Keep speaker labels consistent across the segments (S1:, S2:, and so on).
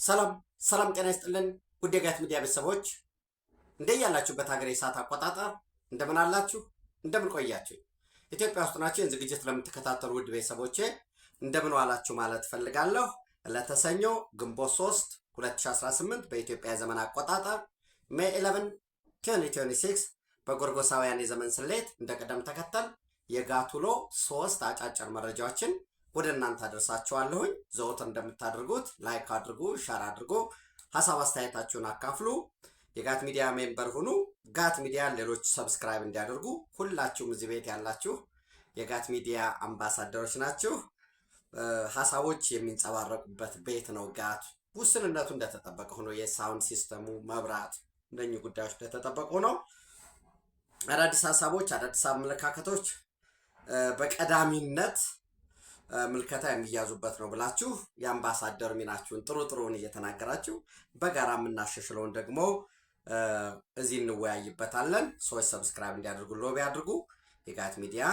S1: ሰላም ጤና ይስጥልን ውድ የጋት ሚዲያ ቤተሰቦች እንደያላችሁበት ሀገር የሰዓት አቆጣጠር እንደምን አላችሁ? እንደምን ቆያችሁ? ኢትዮጵያ ውስጥ ናችሁ ይህን ዝግጅት ለምትከታተሉ ውድ ቤተሰቦቼ እንደምን ዋላችሁ ማለት ፈልጋለሁ። ዕለተ ሰኞ ግንቦት 3 2018 በኢትዮጵያ የዘመን አቆጣጠር ሜይ 11 2026 በጎርጎሳውያን የዘመን ስሌት እንደቀደም ተከተል የጋት ውሎ 3 አጫጭር መረጃዎችን ወደ እናንተ አደርሳችኋለሁኝ። ዘወትር እንደምታደርጉት ላይክ አድርጉ፣ ሼር አድርጉ፣ ሐሳብ አስተያየታችሁን አካፍሉ፣ የጋት ሚዲያ ሜምበር ሁኑ። ጋት ሚዲያ ሌሎች ሰብስክራይብ እንዲያደርጉ ሁላችሁም እዚህ ቤት ያላችሁ የጋት ሚዲያ አምባሳደሮች ናችሁ። ሐሳቦች የሚንጸባረቁበት ቤት ነው። ጋት ውስንነቱ እንደተጠበቀ ሆኖ የሳውንድ ሲስተሙ፣ መብራት፣ እነኚህ ጉዳዮች እንደተጠበቁ ነው። አዳዲስ ሐሳቦች፣ አዳዲስ አመለካከቶች በቀዳሚነት ምልከታ የሚያዙበት ነው ብላችሁ የአምባሳደር ሚናችሁን ጥሩን እየተናገራችሁ በጋራ የምናሸሽለውን ደግሞ እዚህ እንወያይበታለን። ሰዎች ሰብስክራይብ እንዲያደርጉ ሎቢ አድርጉ። የጋት ሚዲያ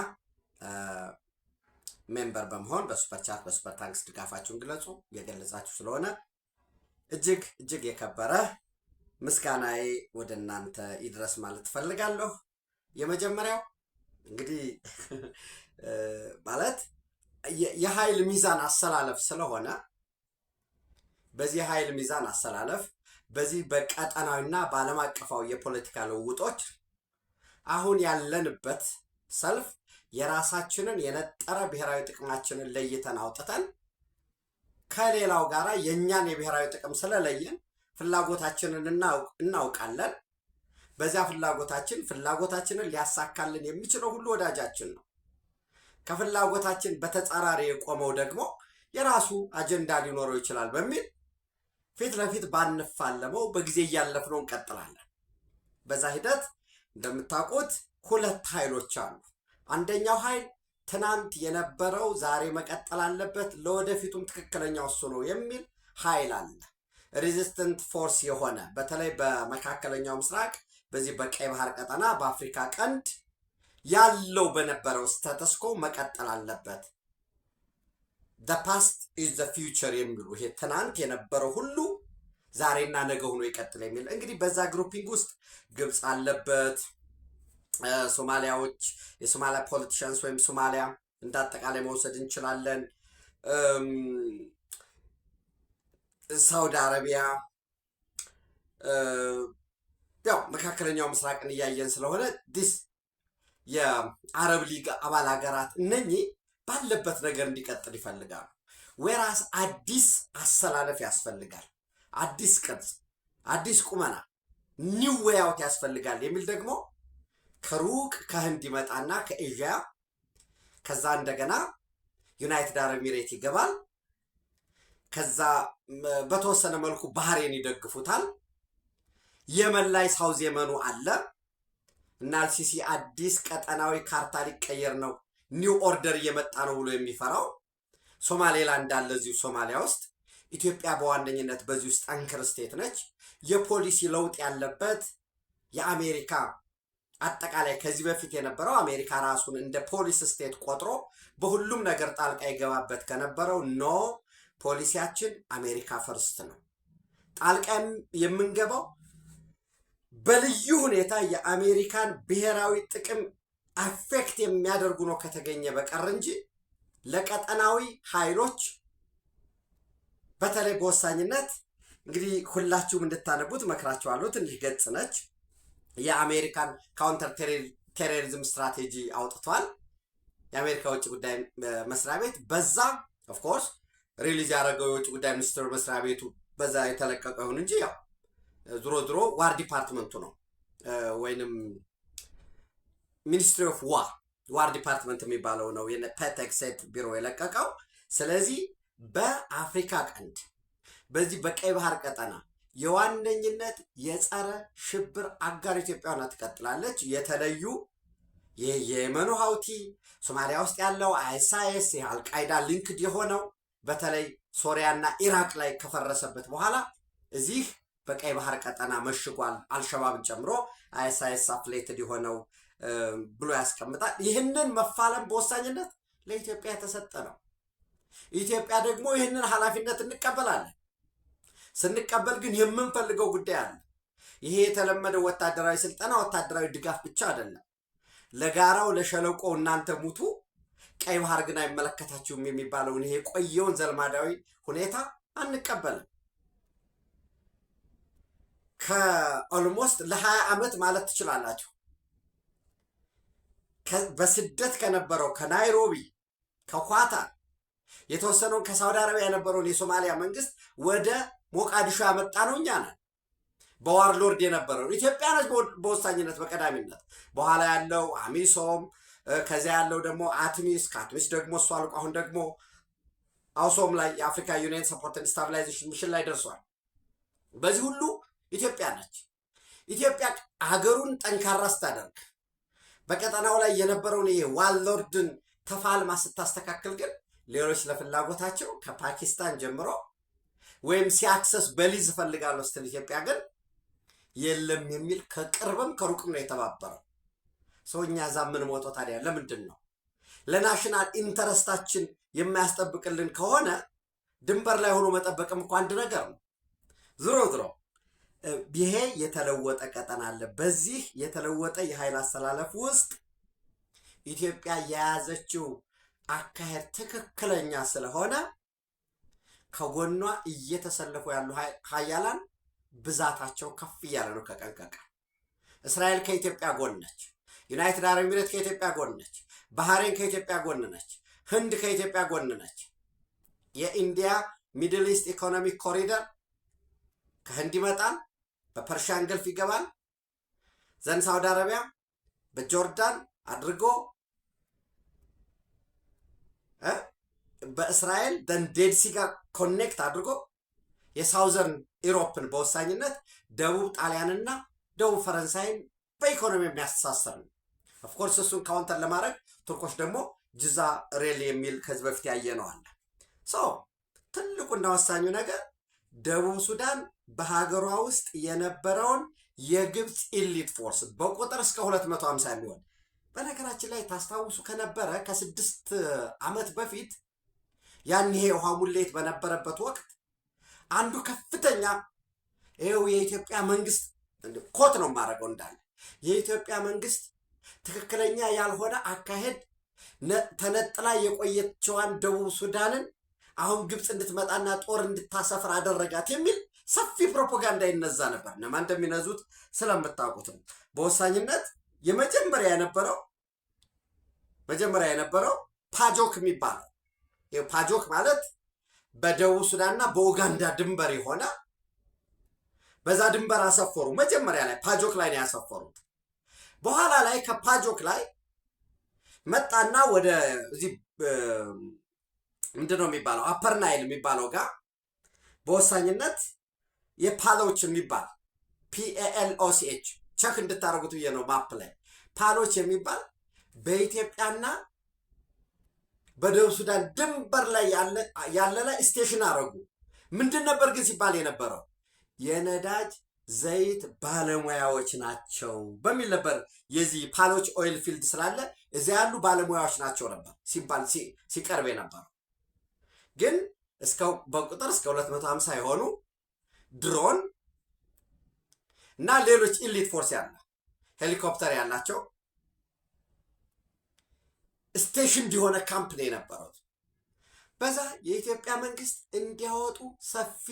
S1: ሜምበር በመሆን በሱፐር ቻት በሱፐር ታንክስ ድጋፋችሁን ግለጹ። የገለጻችሁ ስለሆነ እጅግ የከበረ ምስጋናዬ ወደ እናንተ ይድረስ ማለት ፈልጋለሁ። የመጀመሪያው እንግዲህ ማለት የኃይል ሚዛን አሰላለፍ ስለሆነ በዚህ ኃይል ሚዛን አሰላለፍ በዚህ በቀጠናዊና በዓለም አቀፋዊ የፖለቲካ ልውውጦች አሁን ያለንበት ሰልፍ የራሳችንን የነጠረ ብሔራዊ ጥቅማችንን ለይተን አውጥተን ከሌላው ጋር የኛን የብሔራዊ ጥቅም ስለለየን ፍላጎታችንን እናውቃለን። በዚያ ፍላጎታችንን ሊያሳካልን የሚችለው ሁሉ ወዳጃችን ነው። ከፍላጎታችን በተጻራሪ የቆመው ደግሞ የራሱ አጀንዳ ሊኖረው ይችላል በሚል ፊት ለፊት ባንፋለመው በጊዜ እያለፍነው እንቀጥላለን። በዛ ሂደት እንደምታውቁት ሁለት ኃይሎች አሉ። አንደኛው ኃይል ትናንት የነበረው ዛሬ መቀጠል አለበት፣ ለወደፊቱም ትክክለኛው እሱ ነው የሚል ኃይል አለ። ሬዚስተንት ፎርስ የሆነ በተለይ በመካከለኛው ምስራቅ በዚህ በቀይ ባህር ቀጠና በአፍሪካ ቀንድ ያለው በነበረው ስታተስኮ መቀጠል አለበት። the past is the future የሚሉ ይሄ ትናንት የነበረው ሁሉ ዛሬና ነገ ሆኖ ይቀጥል የሚል እንግዲህ በዛ ግሩፒንግ ውስጥ ግብጽ አለበት፣ ሶማሊያዎች፣ የሶማሊያ ፖለቲሽያንስ ወይም ሶማሊያ እንዳጠቃላይ መውሰድ እንችላለን፣ ሳውዲ አረቢያ፣ ያው መካከለኛው ምስራቅን እያየን ስለሆነ ዲስ የአረብ ሊግ አባል ሀገራት እነኚህ ባለበት ነገር እንዲቀጥል ይፈልጋሉ። ወራስ አዲስ አሰላለፍ ያስፈልጋል፣ አዲስ ቅርጽ፣ አዲስ ቁመና፣ ኒው ዌይ አውት ያስፈልጋል የሚል ደግሞ ከሩቅ ከህንድ ይመጣና ከኤዥያ ከዛ እንደገና ዩናይትድ አረብ ኤሚሬት ይገባል። ከዛ በተወሰነ መልኩ ባህሬን ይደግፉታል። የመን ላይ ሳውዝ የመኑ አለ እና አልሲሲ አዲስ ቀጠናዊ ካርታ ሊቀየር ነው፣ ኒው ኦርደር እየመጣ ነው ብሎ የሚፈራው ሶማሌላንድ አለ እዚሁ ሶማሊያ ውስጥ። ኢትዮጵያ በዋነኝነት በዚህ ውስጥ አንከር ስቴት ነች። የፖሊሲ ለውጥ ያለበት የአሜሪካ አጠቃላይ ከዚህ በፊት የነበረው አሜሪካ ራሱን እንደ ፖሊስ ስቴት ቆጥሮ በሁሉም ነገር ጣልቃ ይገባበት ከነበረው ኖ ፖሊሲያችን አሜሪካ ፈርስት ነው፣ ጣልቃ የምንገባው በልዩ ሁኔታ የአሜሪካን ብሔራዊ ጥቅም አፌክት የሚያደርጉ ነው ከተገኘ በቀር እንጂ ለቀጠናዊ ኃይሎች በተለይ በወሳኝነት እንግዲህ ሁላችሁም እንድታነቡት መክራችኋለሁ። ትንሽ ገጽ ነች። የአሜሪካን ካውንተር ቴሮሪዝም ስትራቴጂ አውጥቷል የአሜሪካ ውጭ ጉዳይ መስሪያ ቤት። በዛ ኦፍኮርስ ሪሊዝ ያደረገው የውጭ ጉዳይ ሚኒስትር መስሪያ ቤቱ በዛ የተለቀቀው ይሁን እንጂ ያው ድሮ ዋር ዲፓርትመንቱ ነው ወይንም ሚኒስትሪ ኦፍ ዋር ዲፓርትመንት የሚባለው ነው የፔቴክሴት ቢሮ የለቀቀው። ስለዚህ በአፍሪካ ቀንድ በዚህ በቀይ ባህር ቀጠና የዋነኝነት የጸረ ሽብር አጋር ኢትዮጵያ ሆና ትቀጥላለች። የተለዩ የየመኑ ሀውቲ፣ ሶማሊያ ውስጥ ያለው አይኤስአይኤስ የአልቃይዳ ሊንክድ የሆነው በተለይ ሶሪያና ኢራቅ ላይ ከፈረሰበት በኋላ እዚህ በቀይ ባህር ቀጠና መሽጓል፣ አልሸባብን ጨምሮ አይኤስአይኤስ አፍሌትድ የሆነው ብሎ ያስቀምጣል። ይህንን መፋለም በወሳኝነት ለኢትዮጵያ የተሰጠ ነው። ኢትዮጵያ ደግሞ ይህንን ኃላፊነት እንቀበላለን። ስንቀበል ግን የምንፈልገው ጉዳይ አለ። ይሄ የተለመደው ወታደራዊ ስልጠና ወታደራዊ ድጋፍ ብቻ አይደለም። ለጋራው ለሸለቆ እናንተ ሙቱ ቀይ ባህር ግን አይመለከታችሁም የሚባለውን ይሄ ቆየውን ዘልማዳዊ ሁኔታ አንቀበልም። ከኦልሞስት ለ20 ዓመት ማለት ትችላላችሁ በስደት ከነበረው ከናይሮቢ ከኳታር የተወሰነውን ከሳውዲ አረቢያ የነበረውን የሶማሊያ መንግስት ወደ ሞቃዲሾ ያመጣ ነው እኛ ነን። በዋርሎርድ የነበረው ኢትዮጵያ ነች በወሳኝነት በቀዳሚነት። በኋላ ያለው አሚሶም፣ ከዚያ ያለው ደግሞ አትሚስ፣ ከአትሚስ ደግሞ እሱ አልቆ አሁን ደግሞ አውሶም ላይ የአፍሪካ ዩኒየን ሰፖርት ኤንድ ስታቢላይዜሽን ሚሽን ላይ ደርሷል። በዚህ ሁሉ ኢትዮጵያ ነች። ኢትዮጵያ ሀገሩን ጠንካራ ስታደርግ በቀጠናው ላይ የነበረውን ይሄ ዋርሎርድን ተፋልማ ስታስተካክል ግን ሌሎች ለፍላጎታቸው ከፓኪስታን ጀምሮ ወይም ሲያክሰስ በሊዝ እፈልጋለሁ ስትል ኢትዮጵያ ግን የለም የሚል ከቅርብም ከሩቅም ነው የተባበረው። ሰውኛ እዛ ምን ሞቶ ታዲያ ለምንድን ነው? ለናሽናል ኢንተረስታችን የማያስጠብቅልን ከሆነ ድንበር ላይ ሆኖ መጠበቅም እኮ አንድ ነገር ነው። ዝሮ ይሄ የተለወጠ ቀጠና አለ። በዚህ የተለወጠ የኃይል አስተላለፍ ውስጥ ኢትዮጵያ የያዘችው አካሄድ ትክክለኛ ስለሆነ ከጎኗ እየተሰለፉ ያሉ ሀያላን ብዛታቸው ከፍ እያለ ነው ከቀን ከቀን። እስራኤል ከኢትዮጵያ ጎን ነች። ዩናይትድ አረብ ኤሚሬት ከኢትዮጵያ ጎን ነች። ባህሬን ከኢትዮጵያ ጎን ነች። ህንድ ከኢትዮጵያ ጎን ነች። የኢንዲያ ሚድል ኢስት ኢኮኖሚክ ኮሪደር ከህንድ ይመጣል፣ በፐርሺያን ገልፍ ይገባል፣ ዘንድ ሳውዲ አረቢያ በጆርዳን አድርጎ በእስራኤል ዴድ ሲ ጋር ኮኔክት አድርጎ የሳውዘርን ኢሮፕን በወሳኝነት ደቡብ ጣሊያንና ደቡብ ፈረንሳይን በኢኮኖሚ የሚያስተሳሰር ነው። ኦፍኮርስ እሱን ካውንተር ለማድረግ ቱርኮች ደግሞ ጅዛ ሬል የሚል ከዚህ በፊት ያየነው አለ። ትልቁና ወሳኙ ነገር ደቡብ ሱዳን በሀገሯ ውስጥ የነበረውን የግብፅ ኢሊት ፎርስ በቁጥር እስከ 250 የሚሆን በነገራችን ላይ ታስታውሱ ከነበረ ከ6 ዓመት በፊት ያን ይሄ ውሃ ሙሌት በነበረበት ወቅት አንዱ ከፍተኛ ይኸው የኢትዮጵያ መንግስት ኮት ነው የማደርገው እንዳለ የኢትዮጵያ መንግስት ትክክለኛ ያልሆነ አካሄድ ተነጥላ የቆየችዋን ደቡብ ሱዳንን አሁን ግብፅ እንድትመጣና ጦር እንድታሰፍር አደረጋት የሚል ሰፊ ፕሮፓጋንዳ ይነዛ ነበር። እነማን እንደሚነዙት ስለምታውቁት ነው። በወሳኝነት የመጀመሪያ የነበረው ፓጆክ የሚባለው ፓጆክ ማለት በደቡብ ሱዳንና በኡጋንዳ ድንበር የሆነ በዛ ድንበር አሰፈሩ። መጀመሪያ ላይ ፓጆክ ላይ ነው ያሰፈሩት። በኋላ ላይ ከፓጆክ ላይ መጣና ወደ እዚህ ምንድነው የሚባለው አፐር ናይል የሚባለው ጋር በወሳኝነት የፓሎች የሚባል PALOCH ቸክ እንድታረጉት ብዬ ነው ማፕ ላይ ፓሎች የሚባል በኢትዮጵያና በደቡብ ሱዳን ድንበር ላይ ያለ ላይ ስቴሽን አረጉ። ምንድን ነበር ግን ሲባል የነበረው የነዳጅ ዘይት ባለሙያዎች ናቸው በሚል ነበር። የዚህ ፓሎች ኦይል ፊልድ ስላለ እዚያ ያሉ ባለሙያዎች ናቸው ነበር ሲባል ሲቀርብ የነበረው። ግን በቁጥር እስከ 250 የሆኑ ድሮን እና ሌሎች ኢሊት ፎርስ ያለ ሄሊኮፕተር ያላቸው ስቴሽን እንዲሆነ ካምፕ ነው የነበረው። በዛ የኢትዮጵያ መንግስት እንዲያወጡ ሰፊ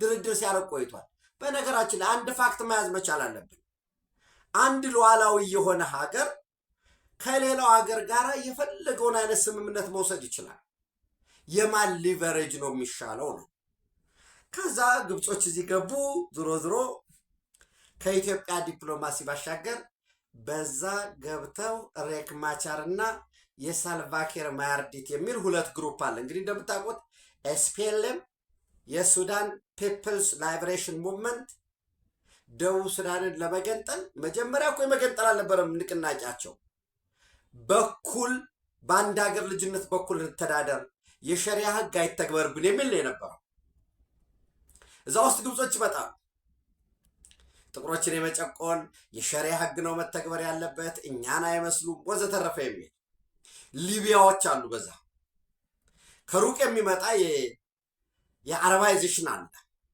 S1: ድርድር ሲያደርግ ቆይቷል። በነገራችን ላይ አንድ ፋክት መያዝ መቻል አለብን። አንድ ሉዓላዊ የሆነ ሀገር ከሌላው ሀገር ጋር የፈለገውን አይነት ስምምነት መውሰድ ይችላል። የማን ሊቨሬጅ ነው የሚሻለው ነው። ከዛ ግብጾች እዚህ ገቡ። ዝሮ ከኢትዮጵያ ዲፕሎማሲ ባሻገር በዛ ገብተው ሬክ ማቻር እና የሳልቫኪር ማያርዲት የሚል ሁለት ግሩፕ አለ። እንግዲህ እንደምታውቁት SPLM የሱዳን ፒፕልስ ላይብሬሽን ሙቭመንት ደቡብ ሱዳንን ለመገንጠል መጀመሪያ እኮ የመገንጠል አልነበረም ንቅናቄያቸው። በኩል በአንድ ሀገር ልጅነት በኩል እንተዳደር፣ የሸሪያ ህግ አይተግበርብን የሚል ነው የነበረው። እዛ ውስጥ ግብጾች ይመጣሉ። ጥቁሮችን የመጨቆን የሸሪያ ህግ ነው መተግበር ያለበት፣ እኛን አይመስሉም ወዘተረፈ የሚል ሊቢያዎች አሉ። በዛ ከሩቅ የሚመጣ የአረባይዜሽን አለ።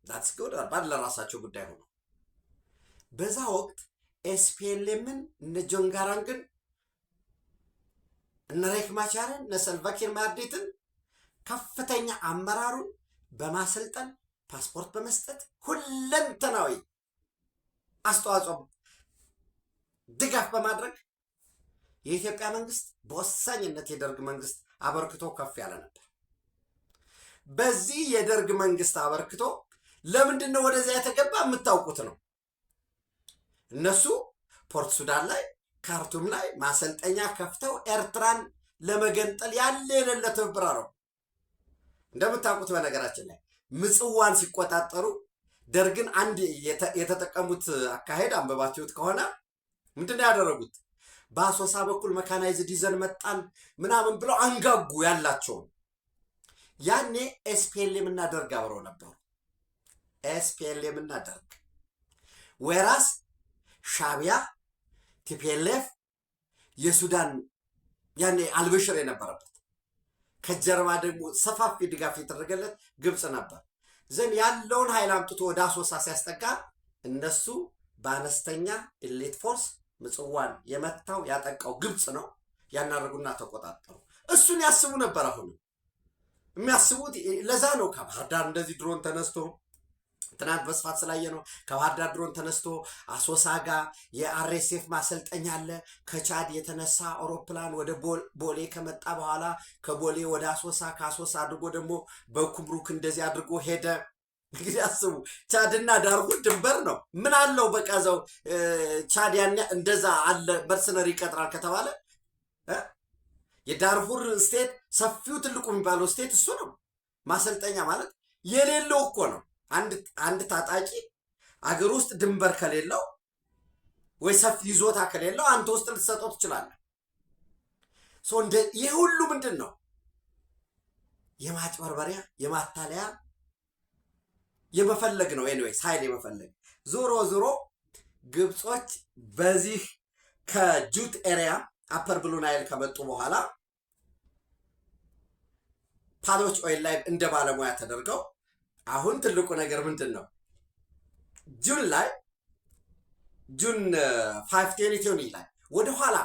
S1: ዳትስ ጉድ ባል ለራሳቸው ጉዳይ ሆኖ በዛ ወቅት ኤስፒኤልኤምን እነ ጆን ጋራንግን እነ ሬክ ማቻርን እነ ሰልቫኪር ማርዲትን ከፍተኛ አመራሩን በማሰልጠን ፓስፖርት በመስጠት ሁለንተናዊ አስተዋጽኦ ድጋፍ በማድረግ የኢትዮጵያ መንግስት በወሳኝነት የደርግ መንግስት አበርክቶ ከፍ ያለ ነበር። በዚህ የደርግ መንግስት አበርክቶ ለምንድን ነው ወደዚያ የተገባ? የምታውቁት ነው። እነሱ ፖርት ሱዳን ላይ ካርቱም ላይ ማሰልጠኛ ከፍተው ኤርትራን ለመገንጠል ያለ የሌለ ትብብር ነው። እንደምታውቁት በነገራችን ላይ ምጽዋን ሲቆጣጠሩ ደርግን አንድ የተጠቀሙት አካሄድ አንበባችሁት ከሆነ ምንድን ነው ያደረጉት? በአሶሳ በኩል መካናይዝድ ይዘን መጣን ምናምን ብለው አንጋጉ ያላቸውን። ያኔ ኤስፒኤልኤም እና ደርግ አብረው ነበሩ። ኤስፒኤልኤም እና ደርግ ወራስ ሻቢያ ቲፒኤልኤፍ የሱዳን ያኔ አልበሽር የነበረበት ከጀርባ ደግሞ ሰፋፊ ድጋፍ የተደረገለት ግብፅ ነበር። ዘን ያለውን ኃይል አምጥቶ ወደ አሶሳ ሲያስጠጋ እነሱ በአነስተኛ ኤሊት ፎርስ ምጽዋን የመታው ያጠቃው ግብፅ ነው። ያናረጉና ተቆጣጠሩ። እሱን ያስቡ ነበር። አሁን የሚያስቡት ለዛ ነው። ከባህር ዳር እንደዚህ ድሮን ተነስቶ ትናንት በስፋት ስላየ ነው። ከባህር ዳር ድሮን ተነስቶ አሶሳ ጋር የአርኤስኤፍ ማሰልጠኛ አለ። ከቻድ የተነሳ አውሮፕላን ወደ ቦሌ ከመጣ በኋላ ከቦሌ ወደ አሶሳ፣ ከአሶሳ አድርጎ ደግሞ በኩምሩክ እንደዚህ አድርጎ ሄደ። እንግዲህ አስቡ፣ ቻድና ዳርፉር ድንበር ነው። ምን አለው በቃ እዛው ቻድ ያን እንደዛ አለ መርሰነሪ ይቀጥራል ከተባለ የዳርፉር ስቴት ሰፊው ትልቁ የሚባለው ስቴት እሱ ነው። ማሰልጠኛ ማለት የሌለው እኮ ነው። አንድ ታጣቂ አገር ውስጥ ድንበር ከሌለው ወይ ሰፊ ይዞታ ከሌለው አንተ ውስጥ ልትሰጠው ትችላለህ። ይህ ሁሉ ምንድን ነው? የማጭበርበሪያ የማታለያ የመፈለግ ነው። ኤኒዌይስ ኃይል የመፈለግ ዞሮ ዞሮ ግብጾች በዚህ ከጁት ኤሪያ አፐር ብሉ ናይል ከመጡ በኋላ ፓሎች ኦይል ላይ እንደ ባለሙያ ተደርገው አሁን ትልቁ ነገር ምንድን ነው? ጁን 5 ላይ ወደኋላ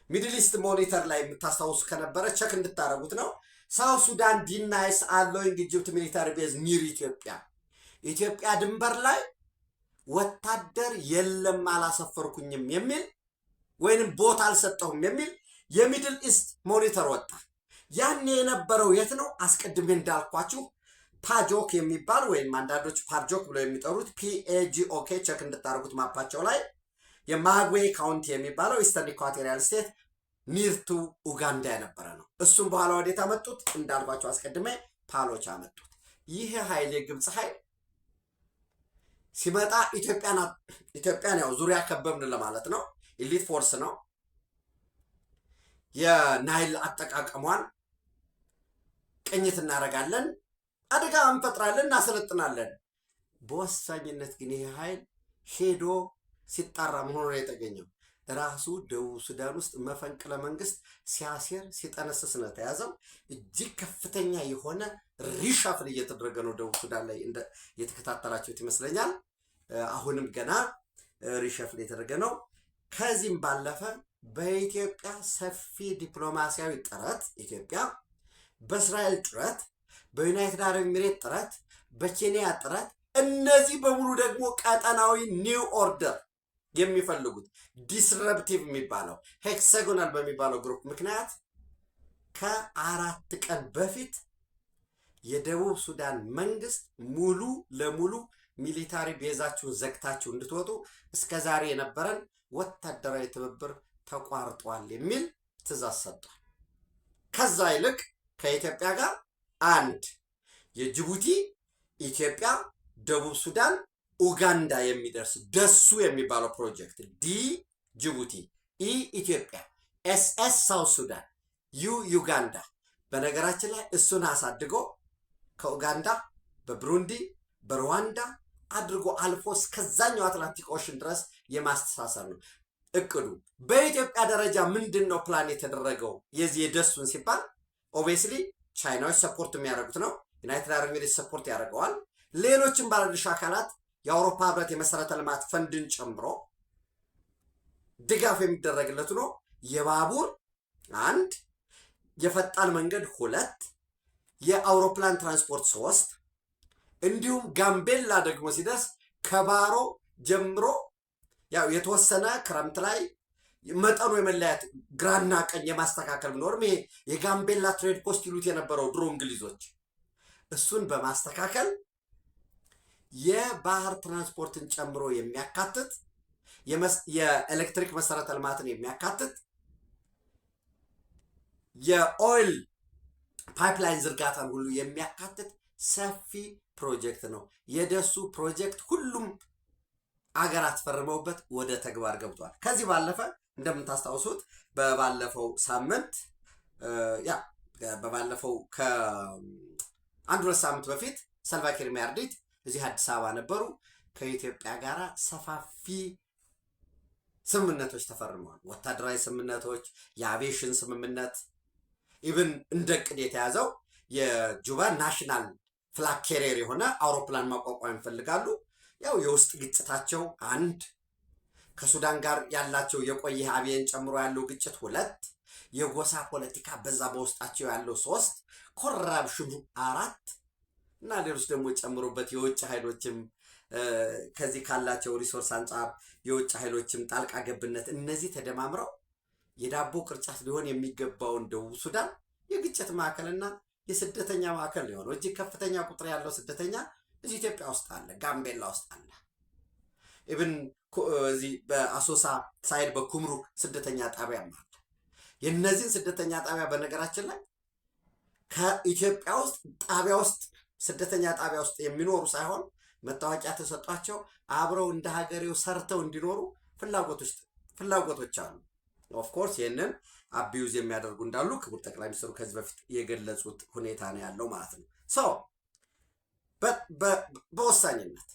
S1: ሚድል ኢስት ሞኒተር ላይ የምታስታውሱ ከነበረ ቸክ እንድታረጉት ነው። ሳውት ሱዳን ዲናይስ አሎይንግ ኢጅፕት ሚሊታሪ ቤዝ ኒር ኢትዮጵያ ድንበር ላይ ወታደር የለም አላሰፈርኩኝም የሚል ወይንም ቦታ አልሰጠሁም የሚል የሚድል ኢስት ሞኒተር ወጣ። ያኔ የነበረው የት ነው? አስቀድሜ እንዳልኳችሁ ፓጆክ የሚባል ወይም አንዳንዶች ፓርጆክ ብለው የሚጠሩት PAGOK ቸክ እንድታደርጉት ማፓቸው ላይ የማግዌ ካውንቲ የሚባለው ኢስተርን ኢኳቶሪያል ስቴት ኒርቱ ኡጋንዳ የነበረ ነው። እሱም በኋላ ወዴት አመጡት? እንዳልኳቸው አስቀድሜ ፓሎች አመጡት። ይህ ኃይል የግብፅ ኃይል ሲመጣ ኢትዮጵያን ያው ዙሪያ ከበብን ለማለት ነው። ኢሊት ፎርስ ነው። የናይል አጠቃቀሟን ቅኝት እናደርጋለን፣ አደጋ እንፈጥራለን፣ እናሰለጥናለን። በወሳኝነት ግን ይህ ኃይል ሄዶ ሲጣራ መሆኑ ነው የተገኘው። ራሱ ደቡብ ሱዳን ውስጥ መፈንቅለ መንግስት ሲያሴር ሲጠነስስ ነው የተያዘው። እጅግ ከፍተኛ የሆነ ሪሻፍል እየተደረገ ነው ደቡብ ሱዳን ላይ የተከታተላችሁት ይመስለኛል። አሁንም ገና ሪሻፍል እየተደረገ ነው። ከዚህም ባለፈ በኢትዮጵያ ሰፊ ዲፕሎማሲያዊ ጥረት ኢትዮጵያ በእስራኤል ጥረት፣ በዩናይትድ አረብ ኤሚሬት ጥረት፣ በኬንያ ጥረት እነዚህ በሙሉ ደግሞ ቀጠናዊ ኒው ኦርደር የሚፈልጉት ዲስረፕቲቭ የሚባለው ሄክሳጎናል በሚባለው ግሩፕ ምክንያት ከ4 ቀን በፊት የደቡብ ሱዳን መንግስት ሙሉ ለሙሉ ሚሊታሪ ቤዛችሁን ዘግታችሁ እንድትወጡ እስከዛሬ የነበረን ወታደራዊ ትብብር ተቋርጧል የሚል ትእዛዝ ሰጥቷል። ከዛ ይልቅ ከኢትዮጵያ ጋር አንድ የጅቡቲ ኢትዮጵያ ደቡብ ሱዳን ኡጋንዳ የሚደርስ ደሱ የሚባለው ፕሮጀክት ዲ ጅቡቲ፣ ኢ ኢትዮጵያ፣ SS ሳውት ሱዳን፣ ዩ ዩጋንዳ። በነገራችን ላይ እሱን አሳድጎ ከኡጋንዳ በብሩንዲ በሩዋንዳ አድርጎ አልፎ እስከዛኛው አትላንቲክ ኦሽን ድረስ የማስተሳሰር ነው እቅዱ። በኢትዮጵያ ደረጃ ምንድን ነው ፕላን የተደረገው? የዚህ የደሱን ሲባል ኦብቪየስሊ ቻይናዎች ሰፖርት የሚያደርጉት ነው። ዩናይትድ አረብ ኤሚሬትስ ሰፖርት ያደርገዋል። ሌሎችም ባለድርሻ አካላት የአውሮፓ ህብረት የመሰረተ ልማት ፈንድን ጨምሮ ድጋፍ የሚደረግለት ነው። የባቡር 1፣ የፈጣን መንገድ 2፣ የአውሮፕላን ትራንስፖርት 3 እንዲሁም ጋምቤላ ደግሞ ሲደርስ ከባሮ ጀምሮ ያው የተወሰነ ክረምት ላይ መጠኑ የመለያት ግራና ቀኝ የማስተካከል ቢኖርም ይሄ የጋምቤላ ትሬድ ፖስት ይሉት የነበረው ድሮ እንግሊዞች እሱን በማስተካከል የባህር ትራንስፖርትን ጨምሮ የሚያካትት የኤሌክትሪክ መሰረተ ልማትን የሚያካትት የኦይል ፓይፕላይን ዝርጋታን ሁሉ የሚያካትት ሰፊ ፕሮጀክት ነው። የደሱ ፕሮጀክት ሁሉም አገራት ፈርመውበት ወደ ተግባር ገብቷል። ከዚህ ባለፈ እንደምታስታውሱት በባለፈው ሳምንት በባለፈው ከአንድ 2 ሳምንት በፊት ሳልቫኪር ማያርዲት እዚህ አዲስ አበባ ነበሩ። ከኢትዮጵያ ጋር ሰፋፊ ስምምነቶች ተፈርመዋል። ወታደራዊ ስምምነቶች፣ የአቪዬሽን ስምምነት ኢቭን እንደ ዕቅድ የተያዘው የጁባ ናሽናል ፍላግ ካሪየር የሆነ አውሮፕላን ማቋቋም ይፈልጋሉ። ያው የውስጥ ግጭታቸው 1፣ ከሱዳን ጋር ያላቸው የቆየ አብየን ጨምሮ ያለው ግጭት 2፣ የጎሳ ፖለቲካ በዛ በውስጣቸው ያለው 3፣ ኮራፕሽኑ 4 እና ሌሎች ደግሞ ጨምሮበት የውጭ ኃይሎችም ከዚህ ካላቸው ሪሶርስ አንጻር የውጭ ኃይሎችም ጣልቃ ገብነት እነዚህ ተደማምረው የዳቦ ቅርጫት ሊሆን የሚገባውን ደቡብ ሱዳን የግጭት ማዕከልና የስደተኛ ማዕከል ሊሆነው እጅግ ከፍተኛ ቁጥር ያለው ስደተኛ እዚህ ኢትዮጵያ ውስጥ አለ፣ ጋምቤላ ውስጥ አለ። ኢቭን እዚህ በአሶሳ ሳይድ በኩምሩክ ስደተኛ ጣቢያም አለ። የነዚህን ስደተኛ ጣቢያ በነገራችን ላይ ከኢትዮጵያ ውስጥ ጣቢያ ውስጥ ስደተኛ ጣቢያ ውስጥ የሚኖሩ ሳይሆን መታወቂያ ተሰጧቸው አብረው እንደ ሀገሬው ሰርተው እንዲኖሩ ፍላጎቶች አሉ። ኦፍኮርስ ይህንን አቢዩዝ የሚያደርጉ እንዳሉ ክቡር ጠቅላይ ሚኒስትሩ ከዚህ በፊት የገለጹት ሁኔታ ነው ያለው ማለት ነው። በወሳኝነት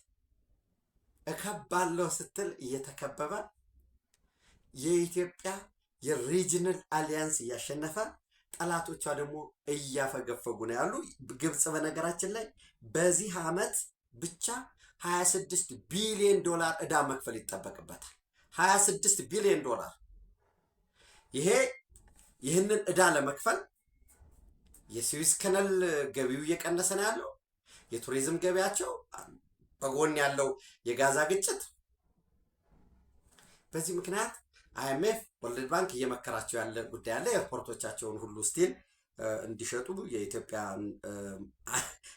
S1: እከባለሁ ስትል እየተከበበ የኢትዮጵያ የሪጅናል አሊያንስ እያሸነፈ ጠላቶቿ ደግሞ እያፈገፈጉ ነው ያሉ። ግብጽ በነገራችን ላይ በዚህ ዓመት ብቻ 26 ቢሊዮን ዶላር ዕዳ መክፈል ይጠበቅበታል። 26 ቢሊዮን ዶላር። ይህንን ዕዳ ለመክፈል የስዊዝ ካናል ገቢው እየቀነሰ ነው ያለው። የቱሪዝም ገቢያቸው በጎን ያለው የጋዛ ግጭት፣ በዚህ ምክንያት አይኤምኤፍ ወርልድ ባንክ እየመከራቸው ያለ ጉዳይ አለ። ኤርፖርቶቻቸውን ሁሉ ስቲል እንዲሸጡ የኢትዮጵያ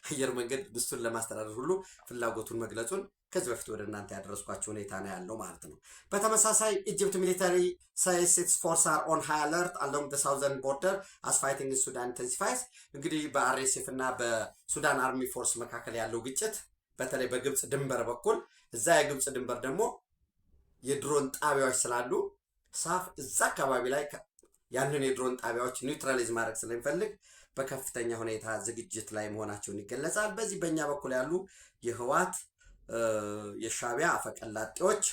S1: አየር መንገድ እሱን ለማስተዳደር ሁሉ ፍላጎቱን መግለጹን ከዚህ በፊት ወደ እናንተ ያደረስኳቸው ሁኔታ ነው ያለው ማለት ነው። በተመሳሳይ ኢጅፕት ሚሊታሪ says its forces are on high alert along the southern border as fighting in Sudan intensifies። እንግዲህ በአርኤስኤፍ እና በሱዳን አርሚ ፎርስ መካከል ያለው ግጭት በተለይ በግብጽ ድንበር በኩል እዛ የግብጽ ድንበር ደግሞ የድሮን ጣቢያዎች ስላሉ ሳፍ እዛ አካባቢ ላይ ያንን የድሮን ጣቢያዎች ኒውትራላይዝ ማድረግ ስለሚፈልግ በከፍተኛ ሁኔታ ዝግጅት ላይ መሆናቸውን ይገለጻል። በዚህ በእኛ በኩል ያሉ የህዋት የሻቢያ አፈቀላጤዎች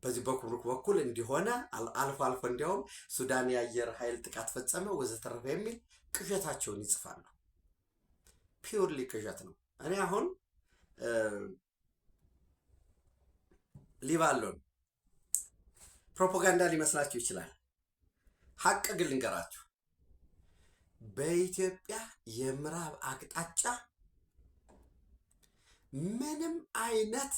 S1: በዚህ በኩሩክ በኩል እንዲሆነ አልፎ አልፎ እንዲያውም ሱዳን የአየር ኃይል ጥቃት ፈጸመ ወዘተረፈ የሚል ቅዠታቸውን ይጽፋሉ። ፒውርሊ ቅዠት ነው። እኔ አሁን ሊባሎን ፕሮፓጋንዳ ሊመስላችሁ ይችላል። ሀቅ ግን ልንገራችሁ፣ በኢትዮጵያ የምዕራብ አቅጣጫ ምንም አይነት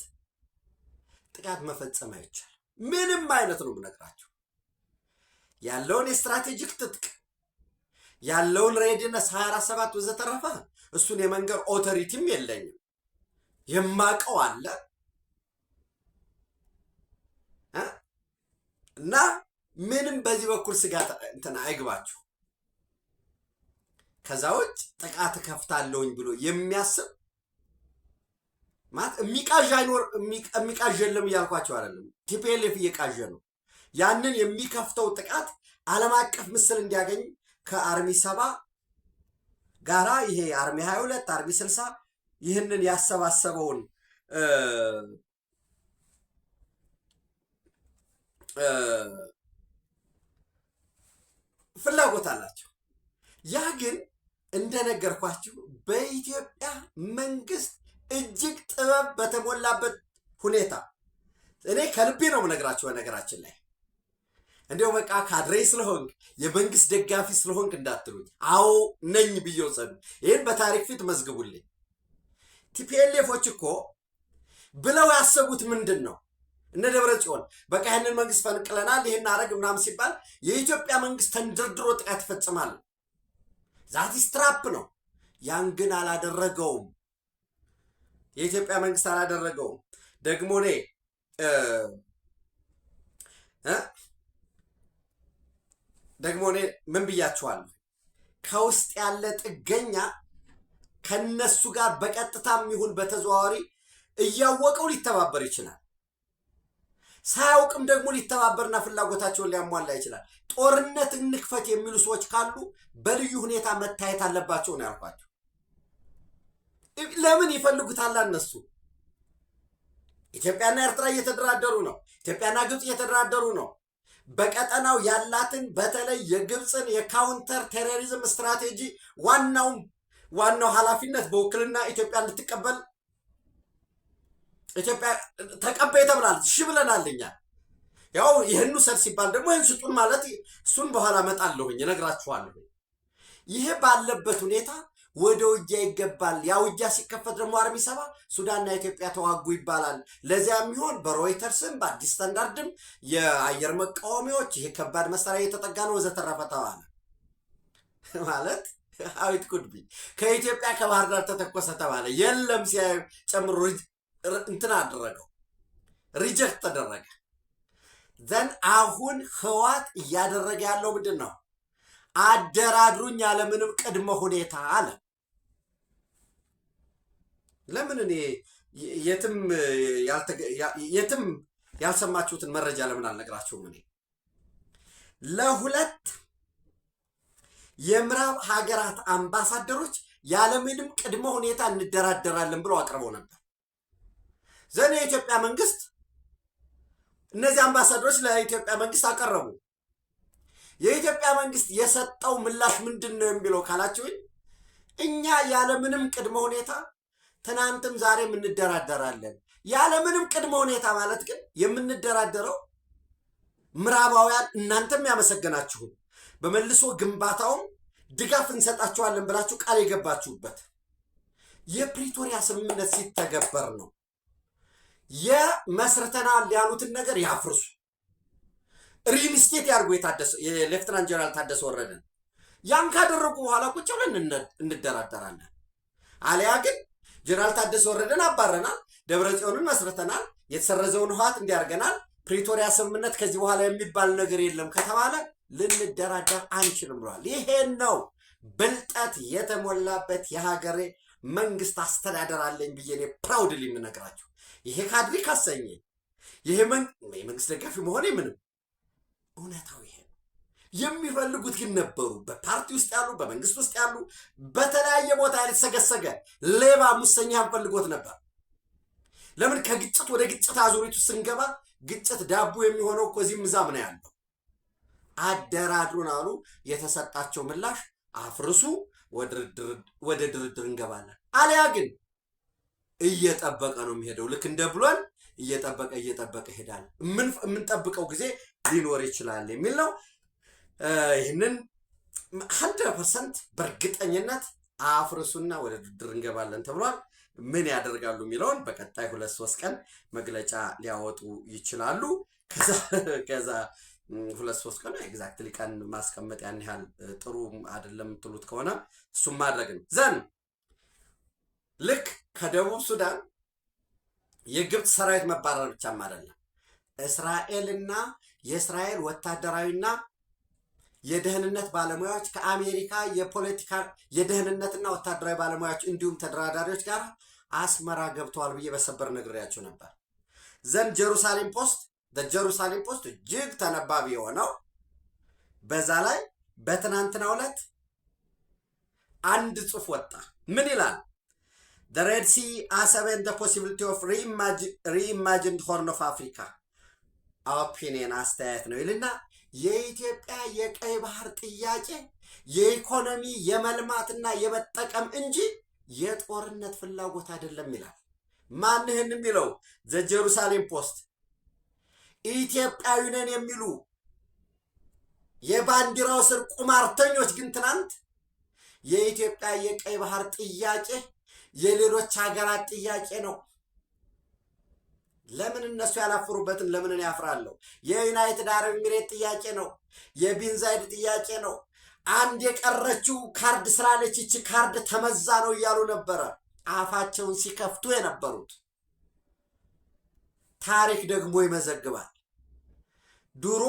S1: ጥቃት መፈጸም አይቻልም። ምንም አይነት ነው የምነግራችሁ። ያለውን የስትራቴጂክ ትጥቅ ያለውን ሬዲነስ 24/7 ወዘተረፈ እሱን የመንገር ኦቶሪቲም የለኝም። የማቀው አለ እና ምንም በዚህ በኩል ስጋት እንትን አይግባችሁ። ከዛ ውጭ ጥቃት ከፍታለሁኝ ብሎ የሚያስብ ማለት የሚቃዥ አይኖር የሚቃዥ የለም እያልኳቸው አይደለም። ቲፒኤልኤፍ እየቃዥ ነው። ያንን የሚከፍተው ጥቃት ዓለም አቀፍ ምስል እንዲያገኝ ከአርሚ 7 ጋራ ይሄ አርሚ 22 አርሚ 60 ይህንን ያሰባሰበውን ፍላጎት አላቸው። ያ ግን እንደነገርኳችሁ በኢትዮጵያ መንግስት እጅግ ጥበብ በተሞላበት ሁኔታ እኔ ከልቤ ነው የምነግራችሁ። በነገራችን ላይ እንዲያው በቃ ካድሬ ስለሆንክ የመንግስት ደጋፊ ስለሆንክ እንዳትሉኝ፣ አዎ ነኝ ብዬ ወሰዱ። ይህን በታሪክ ፊት መዝግቡልኝ። ቲፒኤልኤፎች እኮ ብለው ያሰቡት ምንድን ነው? እነ ደብረ ጽዮን በቃ ይህንን መንግስት ፈንቅለናል ይህን አረግ ምናምን ሲባል የኢትዮጵያ መንግስት ተንደርድሮ ጥቃት ይፈጽማል። ዛቲስ ትራፕ ነው። ያን ግን አላደረገውም። የኢትዮጵያ መንግስት አላደረገውም። ደግሞ እኔ ምን ብያችኋለሁ? ከውስጥ ያለ ጥገኛ ከነሱ ጋር በቀጥታም ይሁን በተዘዋዋሪ እያወቀው ሊተባበር ይችላል። ሳያውቅም ደግሞ ሊተባበርና ፍላጎታቸውን ሊያሟላ ይችላል። ጦርነት እንክፈት የሚሉ ሰዎች ካሉ በልዩ ሁኔታ መታየት አለባቸው ነው ያልኳቸው። ለምን ይፈልጉታል? እነሱ ኢትዮጵያና ኤርትራ እየተደራደሩ ነው። ኢትዮጵያና ግብፅ እየተደራደሩ ነው። በቀጠናው ያላትን በተለይ የግብፅን የካውንተር ቴሮሪዝም ስትራቴጂ ዋናው ኃላፊነት በውክልና ኢትዮጵያ እንድትቀበል ኢትዮጵያ ተቀበይ ተብላለች። እሺ ብለናል እኛ። ያው ይህን ውሰድ ሲባል ደግሞ ይህን ስጡን ማለት እሱን በኋላ እመጣለሁኝ እነግራችኋለሁ። ይሄ ባለበት ሁኔታ ወደ ውጊያ ይገባል። ያ ውጊያ ሲከፈት ደግሞ አርሚ 7 ሱዳንና ኢትዮጵያ ተዋጉ ይባላል። ለዚያ የሚሆን በሮይተርስም በአዲስ ስታንዳርድም የአየር መቃወሚያዎች ይሄ ከባድ መሳሪያ እየተጠጋ ነው ወዘተረፈ ተባለ። ማለት ሀዊት ኩድቢ ከኢትዮጵያ ከባህር ዳር ተተኮሰ ተባለ። የለም ሲያዩ ጨምሮ እንትን አደረገው፣ ሪጀክት ተደረገ። ዘን አሁን ህዋት እያደረገ ያለው ምንድን ነው? አደራድሩኝ ያለምንም ቅድመ ሁኔታ አለ። ለምን እኔ የትም ያልሰማችሁትን መረጃ ለምን አልነግራችሁም? እኔ ለሁለት የምዕራብ ሀገራት አምባሳደሮች ያለምንም ቅድመ ሁኔታ እንደራደራለን ብለው አቅርበው ነበር። ዘን የኢትዮጵያ መንግስት እነዚህ አምባሳደሮች ለኢትዮጵያ መንግስት አቀረቡ። የኢትዮጵያ መንግስት የሰጠው ምላሽ ምንድን ነው የሚለው ካላችሁኝ፣ እኛ ያለምንም ቅድመ ሁኔታ ትናንትም ዛሬም እንደራደራለን። ያለምንም ቅድመ ሁኔታ ማለት ግን የምንደራደረው ምዕራባውያን እናንተም ያመሰገናችሁን በመልሶ ግንባታውም ድጋፍ እንሰጣችኋለን ብላችሁ ቃል የገባችሁበት የፕሪቶሪያ ስምምነት ሲተገበር ነው። የመስርተናል ያሉትን ነገር ያፍርሱ፣ ሪልስቴት ያርጉ። የሌፍትናንት ጀነራል ታደሰ ወረደን ያን ካደረጉ በኋላ ቁጭ ብለን እንደራደራለን። አሊያ ግን ጀነራል ታደሰ ወረደን አባረናል፣ ደብረ ጽዮንን መስርተናል፣ የተሰረዘውን ህወሓት እንዲያርገናል፣ ፕሪቶሪያ ስምምነት ከዚህ በኋላ የሚባል ነገር የለም ከተባለ ልንደራደር አንችልም ብሏል። ይሄን ነው ብልጠት የተሞላበት የሀገሬ መንግስት አስተዳደር አለኝ ብዬ እኔ ፕራውድሊ የምነግራቸው። ይሄ ካድሪ ካሰኘ ይሄ መንግስት ደጋፊ መሆኔ ምንም፣ እውነታው ይሄ ነው። የሚፈልጉት ግን ነበሩ፣ በፓርቲ ውስጥ ያሉ፣ በመንግስት ውስጥ ያሉ፣ በተለያየ ቦታ የተሰገሰገ ሌባ ሙሰኛ ፈልጎት ነበር። ለምን ከግጭት ወደ ግጭት አዙሪቱ ስንገባ ግጭት ዳቦ የሚሆነው እኮ እዚህም እዛም ነው ያለው። አደራድሩን አሉ። የተሰጣቸው ምላሽ አፍርሱ፣ ወደ ድርድር እንገባለን። አሊያ ግን እየጠበቀ ነው የሚሄደው። ልክ እንደ ብሎን እየጠበቀ ይሄዳል። የምንጠብቀው ጊዜ ሊኖር ይችላል የሚል ነው። ይህንን 100% በእርግጠኝነት አፍርሱና ወደ ድርድር እንገባለን ተብሏል። ምን ያደርጋሉ የሚለውን በቀጣይ 2-3 ቀን መግለጫ ሊያወጡ ይችላሉ። ከዛ 2-3 ቀን ኤግዛክትሊ ቀን ማስቀመጥ ያን ያህል ጥሩ አይደለም የምትሉት ከሆነ እሱም ማድረግ ነው። ዘን ልክ ከደቡብ ሱዳን የግብፅ ሰራዊት መባረር ብቻም አይደለም፣ እስራኤልና የእስራኤል ወታደራዊና የደህንነት ባለሙያዎች ከአሜሪካ የፖለቲካ የደህንነትና ወታደራዊ ባለሙያዎች እንዲሁም ተደራዳሪዎች ጋር አስመራ ገብተዋል ብዬ በሰበር ነግሬያቸው ነበር። ዘንድ ጀሩሳሌም ፖስት እጅግ ተነባቢ የሆነው በዛ ላይ በትናንትናው ዕለት አንድ ጽሑፍ ወጣ። ምን ይላል? The Red Sea Assab and the possibility of reimagined Horn of Africa opinion አስተያየት ነው ይልና የኢትዮጵያ የቀይ ባህር ጥያቄ የኢኮኖሚ የመልማትና የመጠቀም እንጂ የጦርነት ፍላጎት አይደለም ይላል። ማን ይህን የሚለው? ዘ ጀሩሳሌም ፖስት። ኢትዮጵያዊ ነን የሚሉ የባንዲራው ስር ቁማርተኞች ግን ትናንት የኢትዮጵያ የቀይ ባህር ጥያቄ የሌሎች ሀገራት ጥያቄ ነው። ለምን እነሱ ያላፈሩበትን ለምን እኔ ያፍራለሁ? የዩናይትድ አረብ ኤሚሬት ጥያቄ ነው። የቢን ዛይድ ጥያቄ ነው። አንድ የቀረችው ካርድ ስላለች እቺ ካርድ ተመዛ ነው እያሉ ነበረ አፋቸውን ሲከፍቱ የነበሩት። ታሪክ ደግሞ ይመዘግባል። ድሮ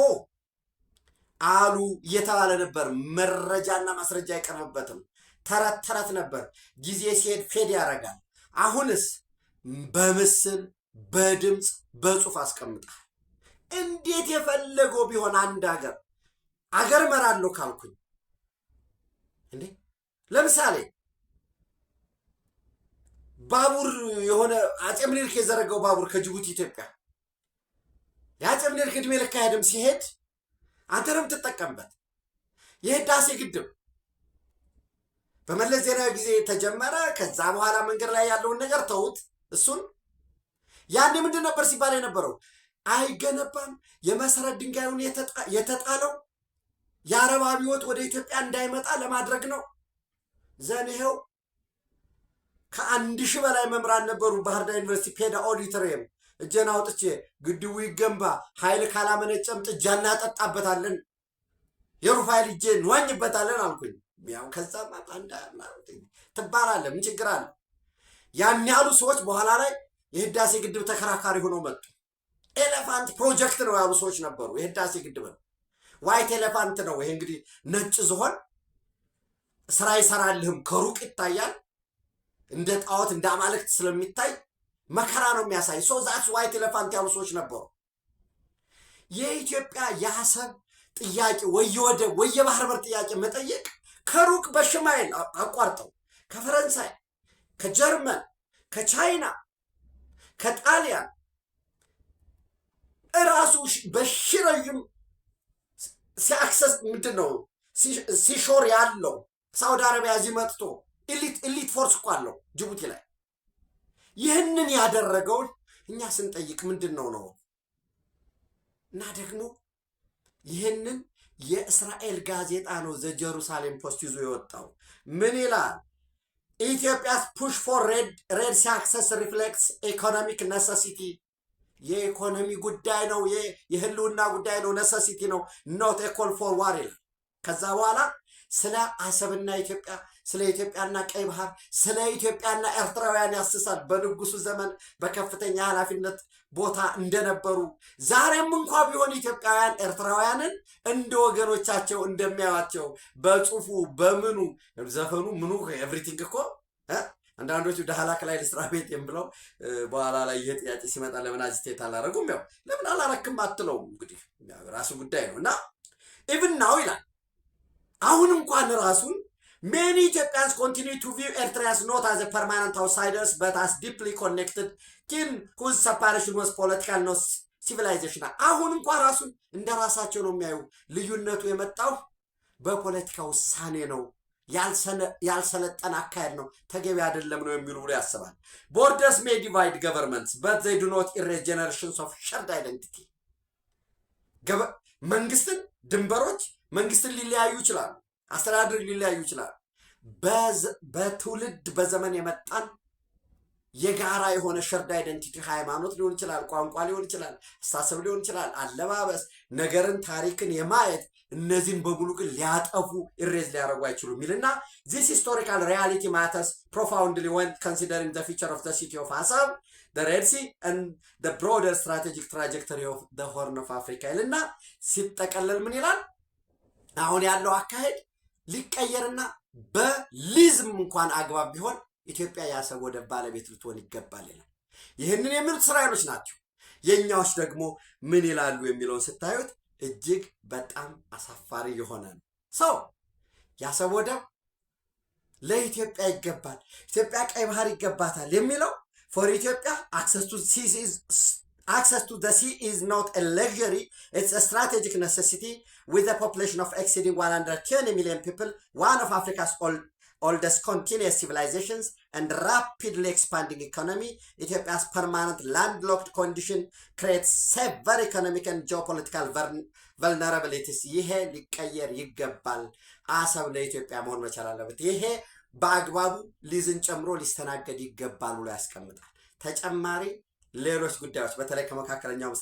S1: አሉ እየተባለ ነበር። መረጃና ማስረጃ አይቀርብበትም። ተረት ተረት ነበር። ጊዜ ሲሄድ ፌድ ያደርጋል። አሁንስ በምስል በድምፅ በጽሁፍ አስቀምጣል። እንዴት የፈለገው ቢሆን አንድ አገር መራለሁ ካልኩኝ እንዴ ለምሳሌ ባቡር የሆነ አጼ ምኒልክ የዘረጋው ባቡር ከጅቡቲ ኢትዮጵያ የአጼ ምኒልክ ዕድሜ ልክ አይሄድም። ሲሄድ አንተንም ትጠቀምበት። የህዳሴ ግድብ በመለስ ዜናዊ ጊዜ ተጀመረ። ከዛ በኋላ መንገድ ላይ ያለውን ነገር ተውት። እሱን ያኔ ምንድን ነበር ሲባል የነበረው? አይገነባም፣ የመሰረት ድንጋዩን የተጣለው የአረብ አብዮት ወደ ኢትዮጵያ እንዳይመጣ ለማድረግ ነው። ዘንሄው ከ1000 በላይ መምህራን ነበሩ። ባህር ዳር ዩኒቨርሲቲ ፔዳ ኦዲቶሪየም እጄን አውጥቼ ግድቡ ይገንባ፣ ኃይል ካላመነጨም ጥጃ እናጠጣበታለን፣ የሩፋኤል እጄ እንዋኝበታለን አልኩኝ። ያው ከዛማ ትባላለህ፣ ምን ችግር አለ? ያን ያሉ ሰዎች በኋላ ላይ የህዳሴ ግድብ ተከራካሪ ሆነው መጡ። ኤሌፋንት ፕሮጀክት ነው ያሉ ሰዎች ነበሩ። የህዳሴ ግድብ ዋይት ኤሌፋንት ነው ይሄ። እንግዲህ ነጭ ዝሆን ስራ ይሰራልህም ከሩቅ ይታያል። እንደ ጣዖት እንደ አማልክት ስለሚታይ መከራ ነው የሚያሳይ። ሶ ዛትስ ዋይት ኤሌፋንት ያሉ ሰዎች ነበሩ። የኢትዮጵያ የአሰብ ጥያቄ ወየወደብ ወየባህር በር ጥያቄ መጠየቅ ከሩቅ በሽማይል አቋርጠው ከፈረንሳይ፣ ከጀርመን፣ ከቻይና፣ ከጣሊያን እራሱ በሽረይም ሲአክሰስ ምንድን ነው ሲሾር ያለው ሳውዲ አረቢያ እዚህ መጥቶ ኢሊት ፎርስ እኮ አለው ጅቡቲ ላይ። ይህንን ያደረገውን እኛ ስንጠይቅ ምንድን ነው እና ደግሞ ይህንን የእስራኤል ጋዜጣ ነው ዘ ጀሩሳሌም ፖስት ይዞ የወጣው። ምን ይላል? ኢትዮጵያስ ፑሽ ፎር ሬድ ሲ አክሰስ ሪፍሌክትስ ኢኮኖሚክ ነሰሲቲ። የኢኮኖሚ ጉዳይ ነው፣ የህልውና ጉዳይ ነው፣ ነሰሲቲ ነው፣ ኖት ኤ ኮል ፎር ዋር ይላል። ከዛ በኋላ ስለ አሰብና ኢትዮጵያ፣ ስለ ኢትዮጵያና ቀይ ባህር፣ ስለ ኢትዮጵያና ኤርትራውያን ያስሳል። በንጉሱ ዘመን በከፍተኛ ኃላፊነት ቦታ እንደነበሩ ዛሬም እንኳ ቢሆን ኢትዮጵያውያን ኤርትራውያንን እንደ ወገኖቻቸው እንደሚያዋቸው በጽሁፉ በምኑ ዘፈኑ ምኑ ኤቭሪቲንግ እኮ አንዳንዶቹ ዳህላክ ላይ ልስራ ቤት ብለው በኋላ ላይ ይሄ ጥያቄ ሲመጣ ለምን አጅቴት አላረጉም? ያው ለምን አላረክም አትለውም። እንግዲህ ራሱ ጉዳይ ነው እና ኢቭን ናው ይላል አሁን እንኳን ራሱን many Ethiopians continue to view Eritreans not as a permanent outsiders but as deeply connected kin whose separation was political not civilization። አሁን እንኳን ራሱን እንደ ራሳቸው ነው የሚያዩ። ልዩነቱ የመጣው በፖለቲካ ውሳኔ ነው፣ ያልሰለጠነ አካሄድ ነው፣ ተገቢ አይደለም ነው የሚሉ ብሎ ያስባል። borders may divide governments but they do not erase generations of shared identity። መንግስትን ድንበሮች መንግስትን ሊለያዩ ይችላሉ፣ አስተዳደር ሊለያዩ ይችላል። በትውልድ በዘመን የመጣን የጋራ የሆነ ሸርድ አይደንቲቲ ሃይማኖት ሊሆን ይችላል፣ ቋንቋ ሊሆን ይችላል፣ አስተሳሰብ ሊሆን ይችላል፣ አለባበስ፣ ነገርን፣ ታሪክን የማየት እነዚህን በሙሉ ግን ሊያጠፉ ኢሬዝ ሊያደርጉ አይችሉም ይልና this historical reality matters profoundly when considering the future of the city of Assab, the Red Sea and the broader strategic trajectory of the Horn of Africa ይልና ሲጠቀለል ምን ይላል? አሁን ያለው አካሄድ ሊቀየርና በሊዝም እንኳን አግባብ ቢሆን ኢትዮጵያ የአሰብ ወደብ ባለቤት ልትሆን ይገባል ይላል። ይህንን የሚሉት እስራኤሎች ናቸው። የኛዎች ደግሞ ምን ይላሉ የሚለውን ስታዩት እጅግ በጣም አሳፋሪ የሆነ ነው። ሰው የአሰብ ወደብ ለኢትዮጵያ ይገባል፣ ኢትዮጵያ ቀይ ባህር ይገባታል የሚለው for Ethiopia access to the sea is not a luxury, it's a strategic necessity. With a population of exceeding 120 million people, one of Africa's oldest continuous civilizations, and rapidly expanding economy, Ethiopia's permanent landlocked condition creates severe economic and geopolitical vulnerabilities. ይሄ ሊቀየር ይገባል። አሰብ ለኢትዮጵያ መሆን መቻል አለበት። ይሄ በአግባቡ ሊዝን ጨምሮ ሊስተናገድ ይገባል ብሎ ያስቀምጣል። ተጨማሪ ሌሎች ጉዳዮች በተለይ ከመካከለኛው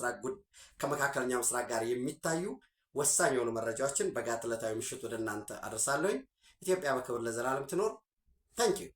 S1: ምስራቅ ጋር የሚታዩ ወሳኝ የሆኑ መረጃዎችን በጋት ዕለታዊ ምሽት ወደ እናንተ አደርሳለሁ። ኢትዮጵያ በክብር ለዘላለም ትኖር። ታንክ ዩ